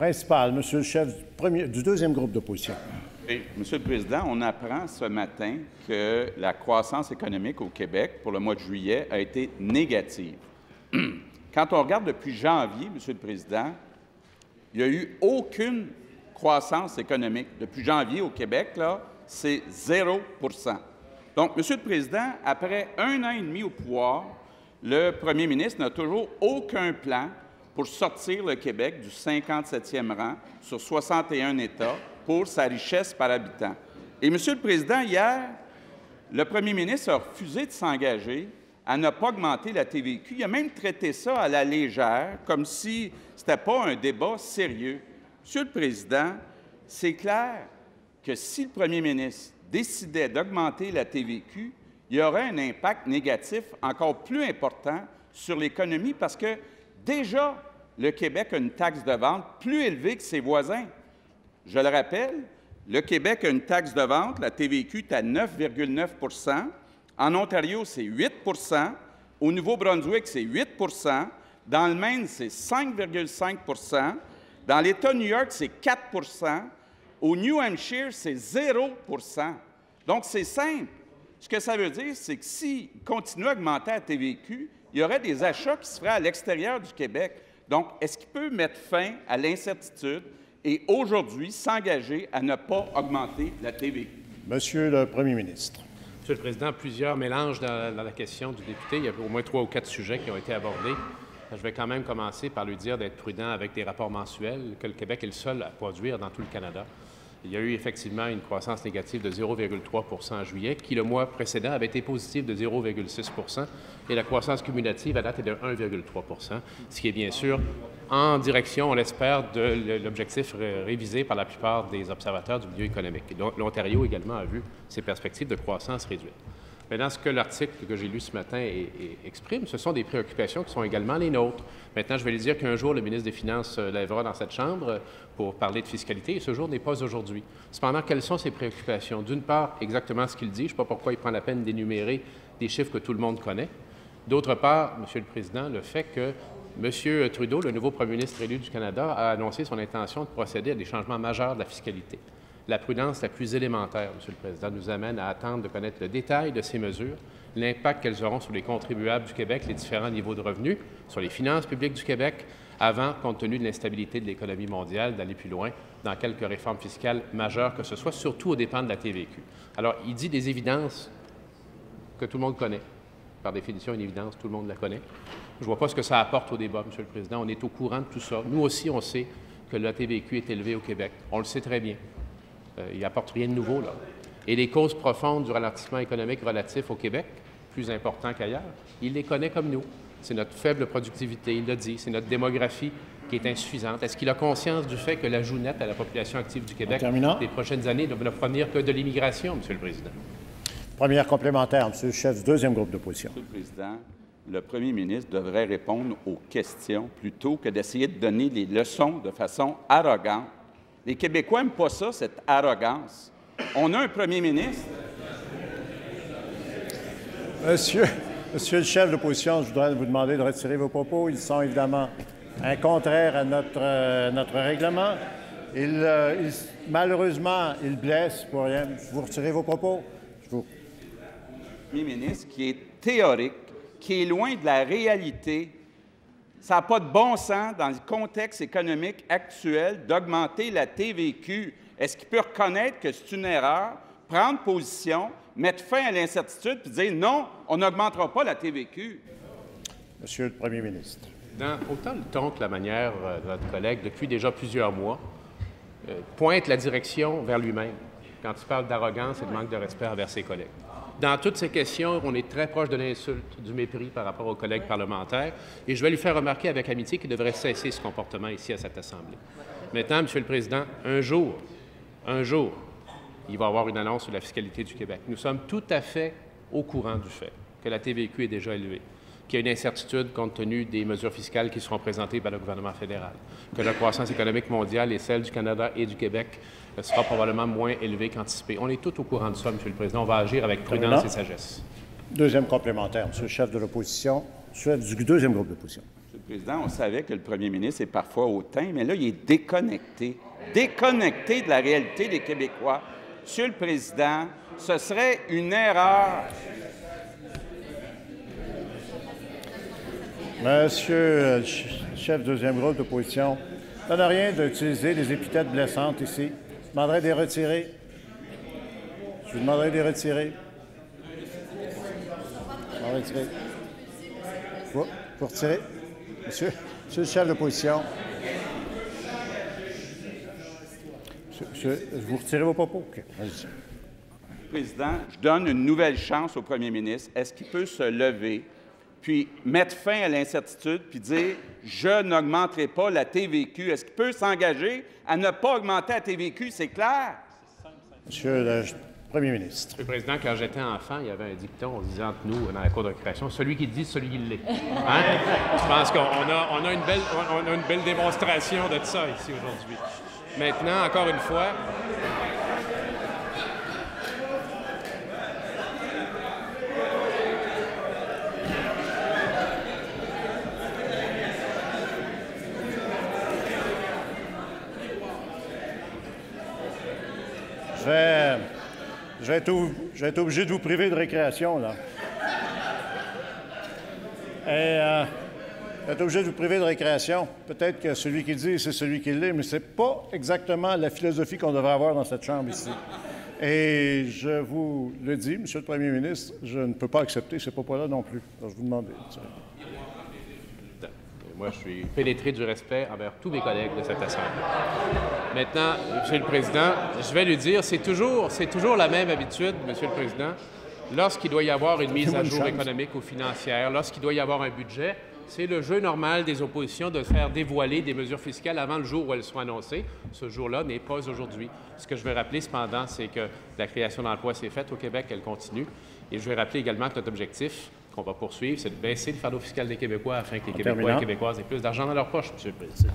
Principal, Monsieur le chef du deuxième groupe d'opposition. Oui, Monsieur le Président, on apprend ce matin que la croissance économique au Québec pour le mois de juillet a été négative. Quand on regarde depuis janvier, Monsieur le Président, il n'y a eu aucune croissance économique. Depuis janvier au Québec, là, c'est 0 %. Donc, Monsieur le Président, après 1 an et demi au pouvoir, le premier ministre n'a toujours aucun plan pour sortir le Québec du 57e rang sur 61 États pour sa richesse par habitant. Et, Monsieur le Président, hier, le premier ministre a refusé de s'engager à ne pas augmenter la TVQ. Il a même traité ça à la légère, comme si ce n'était pas un débat sérieux. Monsieur le Président, c'est clair que si le premier ministre décidait d'augmenter la TVQ, il y aurait un impact négatif encore plus important sur l'économie parce que déjà, le Québec a une taxe de vente plus élevée que ses voisins. Je le rappelle, le Québec a une taxe de vente, la TVQ est à 9,9 %. En Ontario, c'est 8 %. Au Nouveau-Brunswick, c'est 8 %. Dans le Maine, c'est 5,5 %. Dans l'État de New York, c'est 4 %. Au New Hampshire, c'est 0 %. Donc, c'est simple. Ce que ça veut dire, c'est que s'il continue à augmenter la TVQ, il y aurait des achats qui se feraient à l'extérieur du Québec. Donc, est-ce qu'il peut mettre fin à l'incertitude et aujourd'hui s'engager à ne pas augmenter la TVQ? Monsieur le Premier ministre. Monsieur le Président, plusieurs mélanges dans la question du député. Il y a au moins 3 ou 4 sujets qui ont été abordés. Je vais quand même commencer par lui dire d'être prudent avec des rapports mensuels, que le Québec est le seul à produire dans tout le Canada. Il y a eu effectivement une croissance négative de 0,3 % en juillet, qui le mois précédent avait été positive de 0,6 % et la croissance cumulative à date est de 1,3 %, ce qui est bien sûr en direction, on l'espère, de l'objectif révisé par la plupart des observateurs du milieu économique. L'Ontario également a vu ses perspectives de croissance réduites. Maintenant, ce que l'article que j'ai lu ce matin exprime, ce sont des préoccupations qui sont également les nôtres. Maintenant, je vais lui dire qu'un jour, le ministre des Finances lèvera dans cette Chambre pour parler de fiscalité, et ce jour n'est pas aujourd'hui. Cependant, quelles sont ses préoccupations? D'une part, exactement ce qu'il dit. Je ne sais pas pourquoi il prend la peine d'énumérer des chiffres que tout le monde connaît. D'autre part, Monsieur le Président, le fait que M. Trudeau, le nouveau premier ministre élu du Canada, a annoncé son intention de procéder à des changements majeurs de la fiscalité. La prudence la plus élémentaire, Monsieur le Président, nous amène à attendre de connaître le détail de ces mesures, l'impact qu'elles auront sur les contribuables du Québec, les différents niveaux de revenus, sur les finances publiques du Québec, avant, compte tenu de l'instabilité de l'économie mondiale, d'aller plus loin dans quelques réformes fiscales majeures que ce soit, surtout aux dépens de la TVQ. Alors, il dit des évidences que tout le monde connaît. Par définition, une évidence, tout le monde la connaît. Je ne vois pas ce que ça apporte au débat, Monsieur le Président. On est au courant de tout ça. Nous aussi, on sait que la TVQ est élevée au Québec. On le sait très bien. Il n'apporte rien de nouveau, là. Et les causes profondes du ralentissement économique relatif au Québec, plus important qu'ailleurs, il les connaît comme nous. C'est notre faible productivité, il l'a dit, c'est notre démographie qui est insuffisante. Est-ce qu'il a conscience du fait que l'ajout net à la population active du Québec des prochaines années ne va provenir que de l'immigration, Monsieur le Président? Première complémentaire, Monsieur le chef du deuxième groupe d'opposition. Monsieur le Président, le premier ministre devrait répondre aux questions plutôt que d'essayer de donner des leçons de façon arrogante. Les Québécois n'aiment pas ça, cette arrogance. On a un premier ministre. Monsieur le chef de l'opposition, je voudrais vous demander de retirer vos propos. Ils sont évidemment contraires à notre règlement. Malheureusement, ils blessent pour rien. Vous retirez vos propos. Premier ministre qui est théorique, qui est loin de la réalité. Ça n'a pas de bon sens dans le contexte économique actuel d'augmenter la TVQ. Est-ce qu'il peut reconnaître que c'est une erreur, prendre position, mettre fin à l'incertitude puis dire non, on n'augmentera pas la TVQ? Monsieur le Premier ministre. Dans autant le ton que la manière de votre collègue, depuis déjà plusieurs mois, pointe la direction vers lui-même quand il parle d'arrogance et de manque de respect envers ses collègues. Dans toutes ces questions, on est très proche de l'insulte, du mépris par rapport aux collègues parlementaires, et je vais lui faire remarquer avec amitié qu'il devrait cesser ce comportement ici à cette Assemblée. Maintenant, Monsieur le Président, un jour, il va y avoir une annonce sur la fiscalité du Québec. Nous sommes tout à fait au courant du fait que la TVQ est déjà élevée, qu'il y a une incertitude compte tenu des mesures fiscales qui seront présentées par le gouvernement fédéral, que la croissance économique mondiale et celle du Canada et du Québec sera probablement moins élevée qu'anticipée. On est tout au courant de ça, Monsieur le Président. On va agir avec prudence et sagesse. Deuxième complémentaire, Monsieur le chef de l'opposition, chef du deuxième groupe d'opposition. Monsieur le Président, on savait que le premier ministre est parfois hautain, mais là, il est déconnecté de la réalité des Québécois. Monsieur le Président, ce serait une erreur. Monsieur le chef du deuxième groupe d'opposition, ça n'a rien d'utiliser des épithètes blessantes ici. Je demanderai de les retirer. Je vous demanderai de les retirer. On va retirer. Vous retirez. Monsieur le chef de l'opposition. Vous retirez vos propos? OK. Allez-y. Président, je donne une nouvelle chance au premier ministre. Est-ce qu'il peut se lever puis mettre fin à l'incertitude puis dire « Je n'augmenterai pas la TVQ ». Est-ce qu'il peut s'engager à ne pas augmenter la TVQ? C'est clair? Monsieur le Premier ministre. Monsieur le Président, quand j'étais enfant, il y avait un dicton, on disait entre nous, dans la cour de récréation, « Celui qui dit, celui qui l'est. » Hein? Je pense qu'on a une belle démonstration de ça ici aujourd'hui. Maintenant, encore une fois, je vais être obligé de vous priver de récréation, là. Je vais être obligé de vous priver de récréation. Peut-être que celui qui dit, c'est celui qui l'est, mais ce n'est pas exactement la philosophie qu'on devrait avoir dans cette Chambre ici. Et je vous le dis, Monsieur le Premier ministre, je ne peux pas accepter ce propos-là non plus. Alors, je vous demande. Moi, je suis pénétré du respect envers tous mes collègues de cette Assemblée. Maintenant, Monsieur le Président, je vais lui dire, c'est toujours la même habitude, Monsieur le Président, lorsqu'il doit y avoir une mise à jour économique ou financière, lorsqu'il doit y avoir un budget, c'est le jeu normal des oppositions de faire dévoiler des mesures fiscales avant le jour où elles sont annoncées. Ce jour-là n'est pas aujourd'hui. Ce que je veux rappeler, cependant, c'est que la création d'emplois s'est faite au Québec, elle continue. Et je vais rappeler également que notre objectif, qu'on va poursuivre, c'est de baisser le fardeau fiscal des Québécois afin que les Québécois et les Québécoises aient plus d'argent dans leur poche, Monsieur le Président.